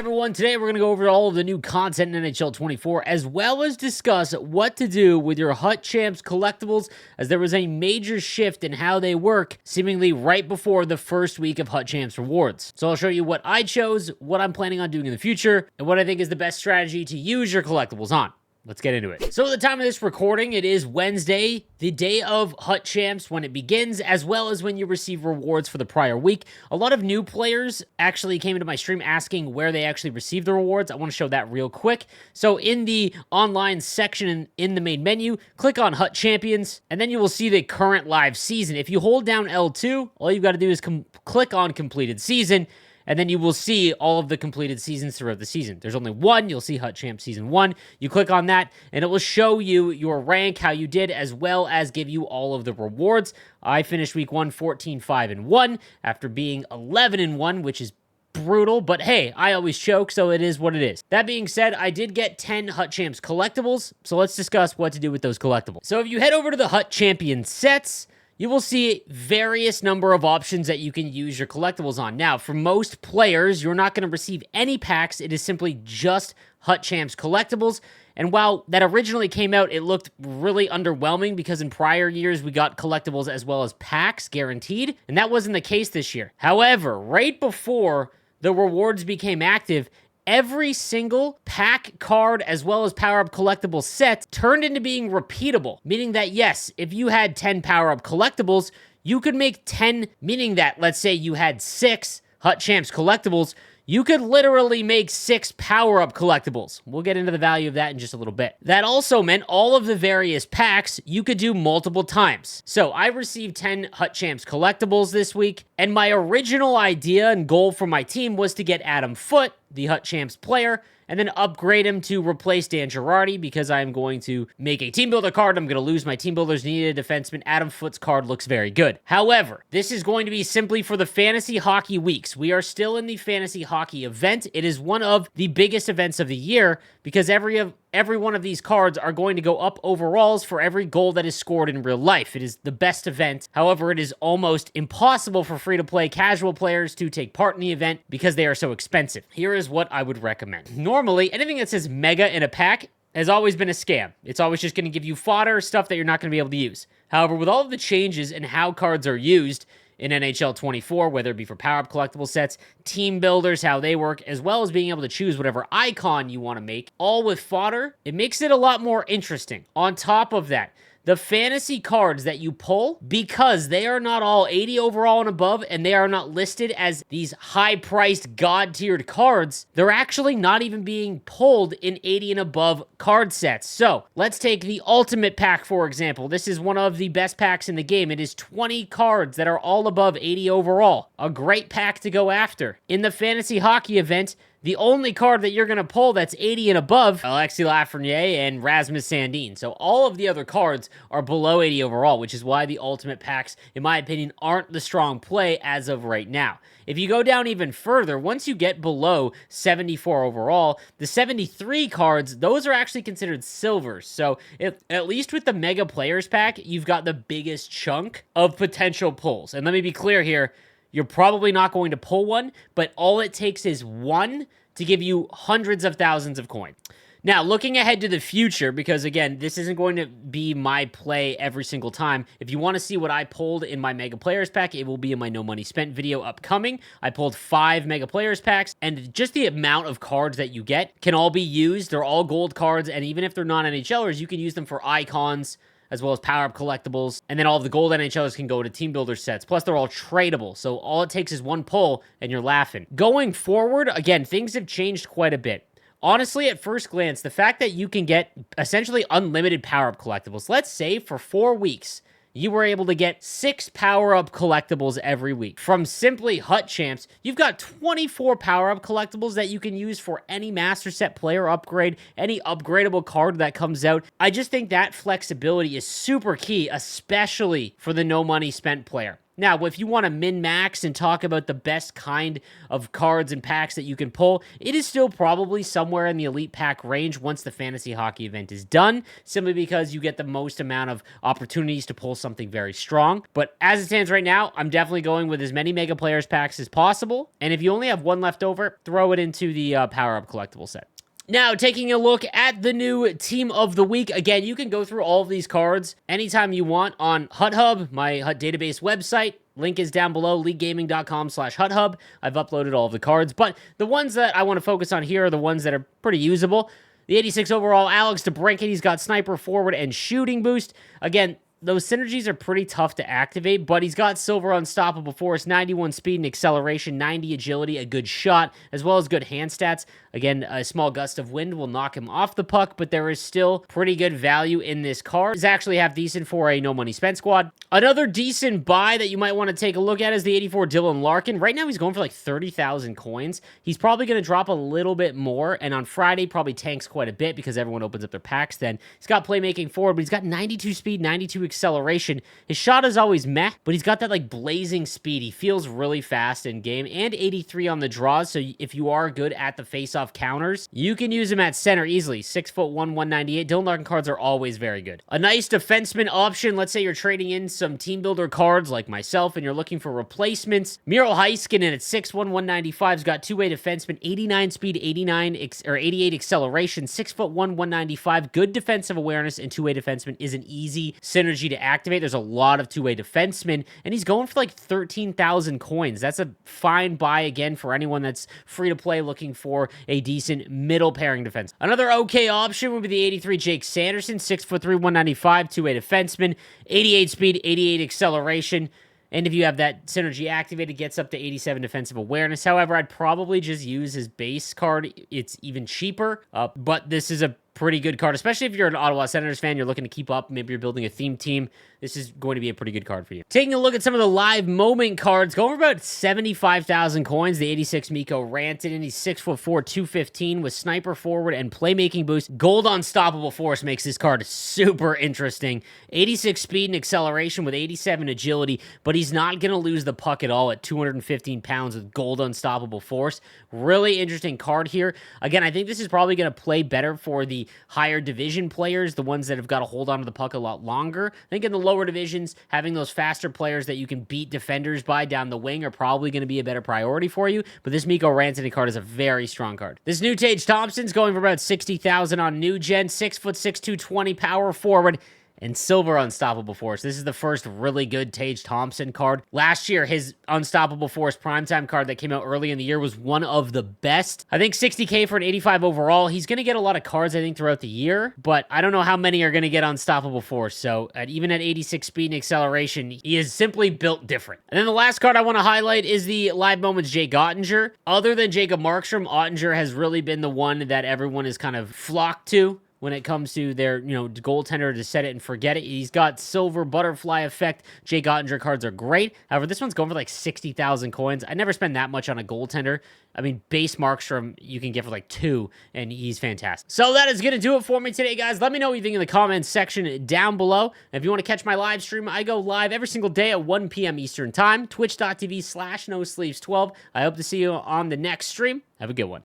everyone? Today we're going to go over all of the new content in NHL 24, as well as discuss what to do with your Hut Champs collectibles, as there was a major shift in how they work, seemingly right before the first week of Hut Champs rewards. So I'll show you what I chose, what I'm planning on doing in the future, and what I think is the best strategy to use your collectibles on. Let's get into it. So at the time of this recording, it is Wednesday, the day of Hut Champs when it begins, as well as when you receive rewards for the prior week. A lot of new players actually came into my stream asking where they actually received the rewards. I want to show that real quick. So in the online section in the main menu, click on Hut Champions, and then you will see the current live season. If you hold down L2, all you've got to do is click on Completed Season, and then you will see all of the completed seasons throughout the season. There's only one. You'll see Hut Champ Season 1. You click on that, and it will show you your rank, how you did, as well as give you all of the rewards. I finished week 1 14-5-1 after being 11-1, which is brutal, but hey, I always choke, so it is what it is. That being said, I did get 10 Hut Champs collectibles, so let's discuss what to do with those collectibles. So if you head over to the Hut Champion sets, you will see various number of options that you can use your collectibles on. Now, for most players, you're not going to receive any packs. It is simply just Hut Champs collectibles. And while that originally came out, it looked really underwhelming because in prior years, we got collectibles as well as packs guaranteed. And that wasn't the case this year. However, right before the rewards became active, every single pack, card, as well as power-up collectible set turned into being repeatable, meaning that, yes, if you had 10 power-up collectibles, you could make 10, meaning that, let's say you had 6 Hut Champs collectibles, you could literally make 6 power-up collectibles. We'll get into the value of that in just a little bit. That also meant all of the various packs you could do multiple times. So I received 10 Hut Champs collectibles this week, and my original idea and goal for my team was to get Adam Foote, the Hut Champs player, and then upgrade him to replace Dan Girardi because I'm going to make a team builder card. I'm going to lose my team builders, needed a defenseman. Adam Foote's card looks very good. However, this is going to be simply for the fantasy hockey weeks. We are still in the fantasy hockey event. It is one of the biggest events of the year because every one of these cards are going to go up overalls for every goal that is scored in real life. It is the best event. However, it is almost impossible for free-to-play casual players to take part in the event because they are so expensive. Here is what I would recommend. Normally, anything that says mega in a pack has always been a scam. It's always just going to give you fodder, stuff that you're not going to be able to use. However, with all of the changes in how cards are used in NHL 24, whether it be for power-up collectible sets, team builders, how they work, as well as being able to choose whatever icon you want to make, all with fodder, it makes it a lot more interesting. On top of that, the fantasy cards that you pull, because they are not all 80 overall and above, and they are not listed as these high-priced, god-tiered cards, they're actually not even being pulled in 80 and above card sets. So, let's take the Ultimate Pack, for example. This is one of the best packs in the game. It is 20 cards that are all above 80 overall. A great pack to go after. In the Fantasy Hockey event, the only card that you're going to pull that's 80 and above, Alexis Lafreniere and Rasmus Sandin. So all of the other cards are below 80 overall, which is why the Ultimate Packs, in my opinion, aren't the strong play as of right now. If you go down even further, once you get below 74 overall, the 73 cards, those are actually considered silvers. So at least with the Mega Players Pack, you've got the biggest chunk of potential pulls. And let me be clear here, you're probably not going to pull one, but all it takes is one to give you hundreds of thousands of coins. Now, looking ahead to the future, because again, this isn't going to be my play every single time. If you want to see what I pulled in my Mega Players Pack, it will be in my No Money Spent video upcoming. I pulled 5 Mega Players Packs, and just the amount of cards that you get can all be used. They're all gold cards, and even if they're non-NHLers, you can use them for icons, as well as power-up collectibles, and then all of the gold NHLers can go to team builder sets. Plus, they're all tradable, so all it takes is one pull, and you're laughing. Going forward, again, things have changed quite a bit. Honestly, at first glance, the fact that you can get essentially unlimited power-up collectibles, let's say for 4 weeks, you were able to get 6 power-up collectibles every week. From simply Hut Champs, you've got 24 power-up collectibles that you can use for any Master Set player upgrade, any upgradable card that comes out. I just think that flexibility is super key, especially for the no money spent player. Now, if you want to min-max and talk about the best kind of cards and packs that you can pull, it is still probably somewhere in the elite pack range once the fantasy hockey event is done, simply because you get the most amount of opportunities to pull something very strong. But as it stands right now, I'm definitely going with as many Mega Players packs as possible. And if you only have one left over, throw it into the power-up collectible set. Now, taking a look at the new Team of the Week. Again, you can go through all of these cards anytime you want on Hut Hub, my Hut database website. Link is down below, leaguegaming.com/HutHub. I've uploaded all of the cards, but the ones that I want to focus on here are the ones that are pretty usable. The 86 overall Alex DeBrincat, he's got sniper, forward, and shooting boost. Again, those synergies are pretty tough to activate, but he's got silver unstoppable force, 91 speed and acceleration, 90 agility, a good shot, as well as good hand stats. Again, a small gust of wind will knock him off the puck, but there is still pretty good value in this card. He's actually half decent for a no money spent squad. Another decent buy that you might want to take a look at is the 84 Dylan Larkin. Right now, he's going for like 30,000 coins. He's probably going to drop a little bit more, and on Friday, probably tanks quite a bit because everyone opens up their packs then. He's got playmaking forward, but he's got 92 speed, 92 acceleration. His shot is always meh, but he's got that like blazing speed. He feels really fast in game, and 83 on the draws, so if you are good at the face-off counters, you can use him at center easily. 6'1", 198. Dylan Larkin cards are always very good. A nice defenseman option. Let's say you're trading in some team builder cards like myself and you're looking for replacements. Miro Heiskanen at 6'1", 195 has got two-way defenseman, 89 speed, 88 acceleration, 6'1", 195. Good defensive awareness, and two-way defenseman is an easy synergy to activate. There's a lot of two-way defensemen, and he's going for like 13,000 coins. That's a fine buy again for anyone that's free to play looking for a decent middle pairing defense. Another okay option would be the 83 Jake Sanderson, 6'3", 195, two-way defenseman, 88 speed, 88 acceleration. And if you have that synergy activated, gets up to 87 defensive awareness. However, I'd probably just use his base card. It's even cheaper, but this is a pretty good card, especially if you're an Ottawa Senators fan, you're looking to keep up, maybe you're building a theme team. This is going to be a pretty good card for you. Taking a look at some of the live moment cards, going for about 75,000 coins. The 86 Mikko Rantanen, he's 6'4", 215 with sniper forward and playmaking boost. Gold unstoppable force makes this card super interesting. 86 speed and acceleration with 87 agility, but he's not going to lose the puck at all at 215 pounds with gold unstoppable force. Really interesting card here. Again, I think this is probably going to play better for the higher division players, the ones that have got to hold on to the puck a lot longer. I think in the lower divisions, having those faster players that you can beat defenders by down the wing are probably going to be a better priority for you, but this Mikko Rantanen card is a very strong card. This new Tage Thompson's going for about 60,000 on new gen, 6'6", 220 power forward, and silver unstoppable force. This is the first really good Tage Thompson card. Last year, his unstoppable force primetime card that came out early in the year was one of the best. I think 60K for an 85 overall. He's going to get a lot of cards, I think, throughout the year, but I don't know how many are going to get unstoppable force. So even at 86 speed and acceleration, he is simply built different. And then the last card I want to highlight is the Live Moments Jake Ottinger. Other than Jacob Markstrom, Ottinger has really been the one that everyone is kind of flocked to when it comes to their, goaltender to set it and forget it. He's got silver butterfly effect. Jake Ottinger cards are great. However, this one's going for like 60,000 coins. I never spend that much on a goaltender. I mean, base Markstrom you can get for like 2, and he's fantastic. So that is going to do it for me today, guys. Let me know what you think in the comments section down below. And if you want to catch my live stream, I go live every single day at 1 p.m. Eastern Time, twitch.tv/nosleeves12. I hope to see you on the next stream. Have a good one.